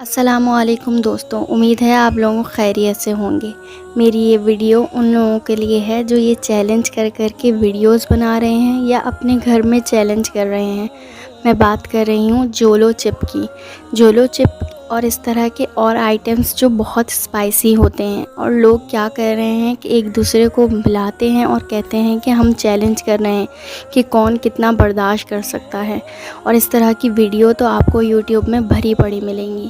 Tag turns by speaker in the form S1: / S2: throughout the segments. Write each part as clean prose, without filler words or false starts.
S1: السلام علیکم دوستوں، امید ہے آپ لوگوں خیریت سے ہوں گے۔ میری یہ ویڈیو ان لوگوں کے لیے ہے جو یہ چیلنج کر کے ویڈیوز بنا رہے ہیں یا اپنے گھر میں چیلنج کر رہے ہیں۔ میں بات کر رہی ہوں جولو چپ کی۔ جولو چپ اور اس طرح کے اور آئٹمس جو بہت اسپائسی ہوتے ہیں، اور لوگ کیا کر رہے ہیں کہ ایک دوسرے کو بلاتے ہیں اور کہتے ہیں کہ ہم چیلنج کر رہے ہیں کہ کون کتنا برداشت کر سکتا ہے، اور اس طرح کی ویڈیو تو آپ کو یوٹیوب میں بھری پڑی ملیں گی۔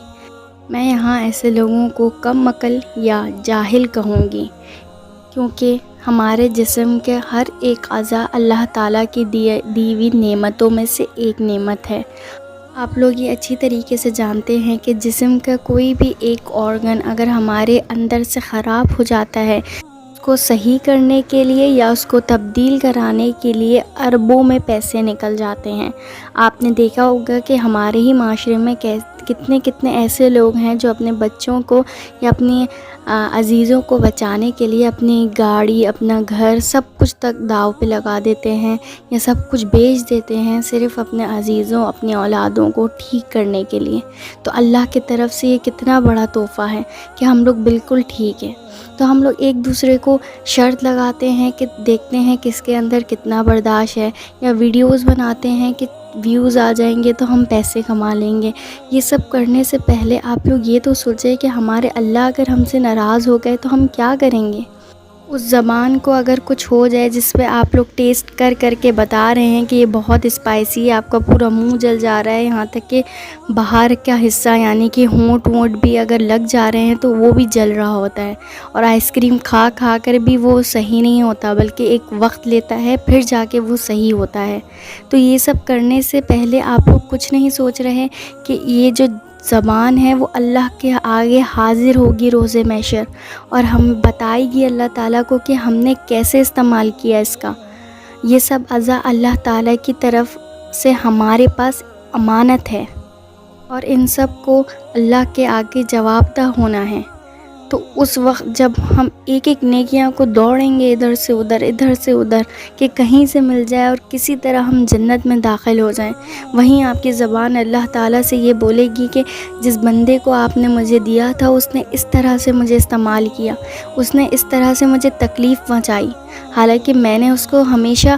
S1: میں یہاں ایسے لوگوں کو کم عقل یا جاہل کہوں گی، کیونکہ ہمارے جسم کے ہر ایک اعضاء اللہ تعالیٰ کی دی ہوئی نعمتوں میں سے ایک نعمت ہے۔ آپ لوگ یہ اچھی طریقے سے جانتے ہیں کہ جسم کا کوئی بھی ایک آرگن اگر ہمارے اندر سے خراب ہو جاتا ہے، اس کو صحیح کرنے کے لیے یا اس کو تبدیل کرانے کے لیے اربوں میں پیسے نکل جاتے ہیں۔ آپ نے دیکھا ہوگا کہ ہمارے ہی معاشرے میں کتنے ایسے لوگ ہیں جو اپنے بچوں کو یا اپنی عزیزوں کو بچانے کے لیے اپنی گاڑی، اپنا گھر، سب کچھ تک داؤ پہ لگا دیتے ہیں یا سب کچھ بیچ دیتے ہیں صرف اپنے عزیزوں، اپنی اولادوں کو ٹھیک کرنے کے لیے۔ تو اللہ کی طرف سے یہ کتنا بڑا تحفہ ہے کہ ہم لوگ بالکل ٹھیک ہیں۔ تو ہم لوگ ایک دوسرے کو شرط لگاتے ہیں کہ دیکھتے ہیں کس کے اندر کتنا برداشت ہے، یا ویڈیوز بناتے ہیں کہ ویوز آ جائیں گے تو ہم پیسے کما لیں گے۔ یہ سب کرنے سے پہلے آپ لوگ یہ تو سوچیں کہ ہمارے اللہ اگر ہم سے ناراض ہو گئے تو ہم کیا کریں گے؟ اس زبان کو اگر کچھ ہو جائے جس پہ آپ لوگ ٹیسٹ کر کے بتا رہے ہیں کہ یہ بہت اسپائسی ہے، آپ کا پورا منہ جل جا رہا ہے، یہاں تک کہ باہر کا حصہ یعنی کہ ہونٹ بھی اگر لگ جا رہے ہیں تو وہ بھی جل رہا ہوتا ہے، اور آئس کریم کھا کر بھی وہ صحیح نہیں ہوتا بلکہ ایک وقت لیتا ہے پھر جا کے وہ صحیح ہوتا ہے۔ تو یہ سب کرنے سے پہلے آپ لوگ کچھ نہیں سوچ رہے کہ یہ جو زبان ہے وہ اللہ کے آگے حاضر ہوگی روز محشر، اور ہم بتائے گی اللہ تعالیٰ کو کہ ہم نے کیسے استعمال کیا اس کا۔ یہ سب اعضاء اللہ تعالیٰ کی طرف سے ہمارے پاس امانت ہے، اور ان سب کو اللہ کے آگے جواب دہ ہونا ہے۔ تو اس وقت جب ہم ایک ایک نیکیاں کو دوڑیں گے ادھر سے ادھر کہ کہیں سے مل جائے اور کسی طرح ہم جنت میں داخل ہو جائیں، وہیں آپ کی زبان اللہ تعالیٰ سے یہ بولے گی کہ جس بندے کو آپ نے مجھے دیا تھا اس نے اس طرح سے مجھے استعمال کیا، اس نے اس طرح سے مجھے تکلیف پہنچائی، حالانکہ میں نے اس کو ہمیشہ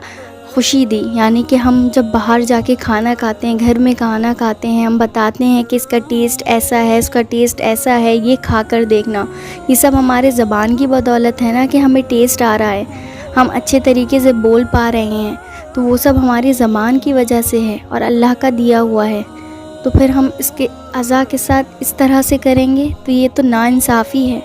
S1: خوشی دی۔ یعنی کہ ہم جب باہر جا کے کھانا کھاتے ہیں، گھر میں کھانا کھاتے ہیں، ہم بتاتے ہیں کہ اس کا ٹیسٹ ایسا ہے، اس کا ٹیسٹ ایسا ہے، یہ کھا کر دیکھنا۔ یہ سب ہمارے زبان کی بدولت ہے نا، کہ ہمیں ٹیسٹ آ رہا ہے، ہم اچھے طریقے سے بول پا رہے ہیں، تو وہ سب ہماری زبان کی وجہ سے ہے اور اللہ کا دیا ہوا ہے۔ تو پھر ہم اس کے اعضاء کے ساتھ اس طرح سے کریں گے تو یہ تو ناانصافی ہے۔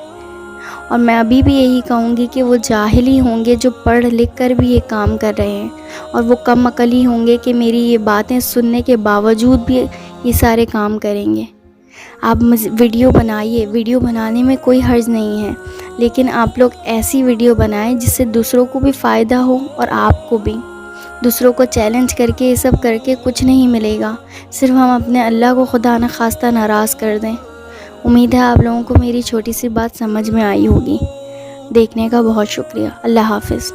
S1: اور میں ابھی بھی یہی کہوں گی کہ وہ جاہل ہی ہوں گے جو پڑھ لکھ کر بھی یہ کام کر رہے ہیں، اور وہ کم عقل ہی ہوں گے کہ میری یہ باتیں سننے کے باوجود بھی یہ سارے کام کریں گے۔ آپ ویڈیو بنائیے، ویڈیو بنانے میں کوئی حرج نہیں ہے، لیکن آپ لوگ ایسی ویڈیو بنائیں جس سے دوسروں کو بھی فائدہ ہو اور آپ کو بھی۔ دوسروں کو چیلنج کر کے یہ سب کر کے کچھ نہیں ملے گا، صرف ہم اپنے اللہ کو خدا نخواستہ ناراض کر دیں۔ امید ہے آپ لوگوں کو میری چھوٹی سی بات سمجھ میں آئی ہوگی۔ دیکھنے کا بہت شکریہ۔ اللہ حافظ۔